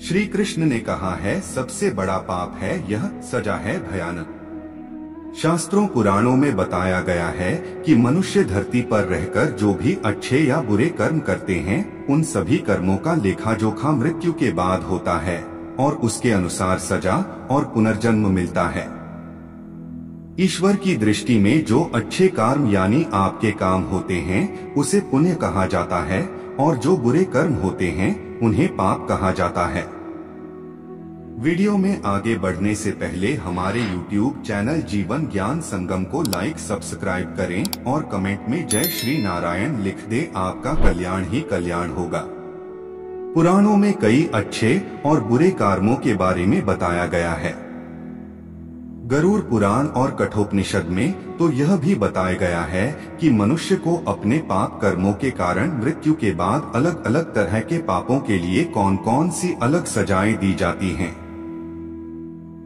श्री कृष्ण ने कहा है, सबसे बड़ा पाप है यह, सजा है भयानक। शास्त्रों पुराणों में बताया गया है कि मनुष्य धरती पर रहकर जो भी अच्छे या बुरे कर्म करते हैं, उन सभी कर्मों का लेखा जोखा मृत्यु के बाद होता है और उसके अनुसार सजा और पुनर्जन्म मिलता है। ईश्वर की दृष्टि में जो अच्छे कर्म यानी आपके काम होते हैं उसे पुण्य कहा जाता है और जो बुरे कर्म होते हैं उन्हें पाप कहा जाता है। वीडियो में आगे बढ़ने से पहले हमारे YouTube चैनल जीवन ज्ञान संगम को लाइक सब्सक्राइब करें और कमेंट में जय श्री नारायण लिख दे, आपका कल्याण ही कल्याण होगा। पुराणों में कई अच्छे और बुरे कर्मों के बारे में बताया गया है। गरुड़ पुराण और कठोपनिषद में तो यह भी बताया गया है कि मनुष्य को अपने पाप कर्मों के कारण मृत्यु के बाद अलग अलग तरह के पापों के लिए कौन कौन सी अलग सजाएं दी जाती हैं।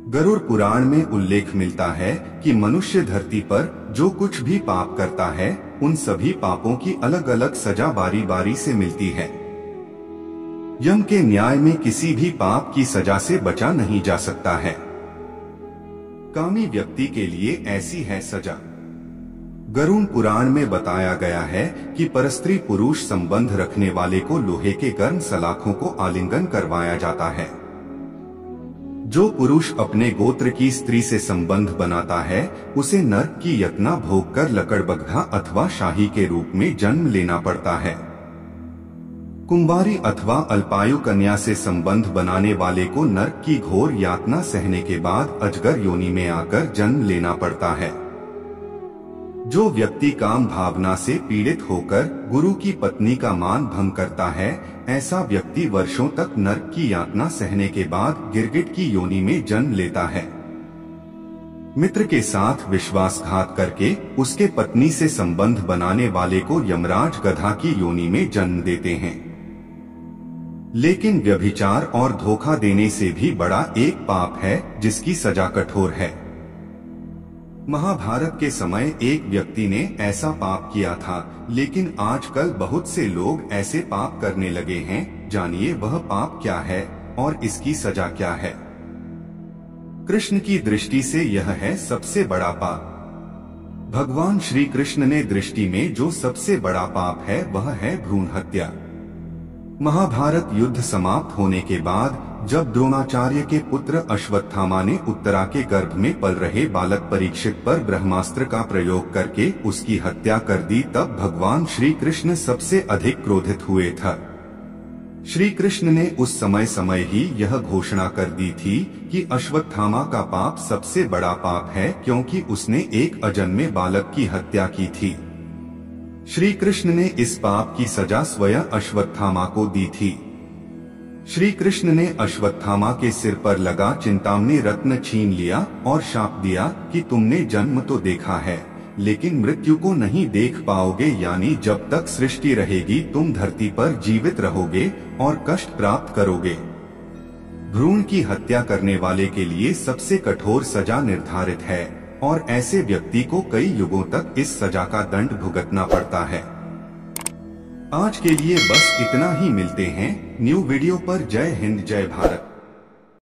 गरुड़ पुराण में उल्लेख मिलता है कि मनुष्य धरती पर जो कुछ भी पाप करता है उन सभी पापों की अलग अलग सजा बारी बारी से मिलती है। यम के न्याय में किसी भी पाप की सजा से बचा नहीं जा सकता है। कामी व्यक्ति के लिए ऐसी है सजा। गरुड़ पुराण में बताया गया है कि परस्त्री पुरुष संबंध रखने वाले को लोहे के गर्म सलाखों को आलिंगन करवाया जाता है। जो पुरुष अपने गोत्र की स्त्री से संबंध बनाता है उसे नरक की यातना भोग कर लकड़बग्घा अथवा शाही के रूप में जन्म लेना पड़ता है। कुंवारी अथवा अल्पायु कन्या से संबंध बनाने वाले को नरक की घोर यातना सहने के बाद अजगर योनि में आकर जन्म लेना पड़ता है। जो व्यक्ति काम भावना से पीड़ित होकर गुरु की पत्नी का मान भंग करता है, ऐसा व्यक्ति वर्षों तक नरक की यातना सहने के बाद गिरगिट की योनि में जन्म लेता है। मित्र के साथ विश्वासघात करके उसके पत्नी से संबंध बनाने वाले को यमराज गधा की योनि में जन्म देते हैं। लेकिन व्यभिचार और धोखा देने से भी बड़ा एक पाप है जिसकी सजा कठोर है। महाभारत के समय एक व्यक्ति ने ऐसा पाप किया था, लेकिन आजकल बहुत से लोग ऐसे पाप करने लगे हैं। जानिए वह पाप क्या है और इसकी सजा क्या है। कृष्ण की दृष्टि से यह है सबसे बड़ा पाप। भगवान श्री कृष्ण ने दृष्टि में जो सबसे बड़ा पाप है वह है भ्रूण हत्या। महाभारत युद्ध समाप्त होने के बाद जब द्रोणाचार्य के पुत्र अश्वत्थामा ने उत्तरा के गर्भ में पल रहे बालक परीक्षित पर ब्रह्मास्त्र का प्रयोग करके उसकी हत्या कर दी, तब भगवान श्री कृष्ण सबसे अधिक क्रोधित हुए थे। श्री कृष्ण ने उस समय ही यह घोषणा कर दी थी कि अश्वत्थामा का पाप सबसे बड़ा पाप है, क्योंकि उसने एक अजन्मे बालक की हत्या की थी। श्री कृष्ण ने इस पाप की सजा स्वयं अश्वत्थामा को दी थी। श्री कृष्ण ने अश्वत्थामा के सिर पर लगा चिंतामणि रत्न छीन लिया और शाप दिया कि तुमने जन्म तो देखा है लेकिन मृत्यु को नहीं देख पाओगे, यानी जब तक सृष्टि रहेगी तुम धरती पर जीवित रहोगे और कष्ट प्राप्त करोगे। भ्रूण की हत्या करने वाले के लिए सबसे कठोर सजा निर्धारित है और ऐसे व्यक्ति को कई युगों तक इस सजा का दंड भुगतना पड़ता है। आज के लिए बस इतना ही, मिलते हैं न्यू वीडियो पर। जय हिंद, जय भारत।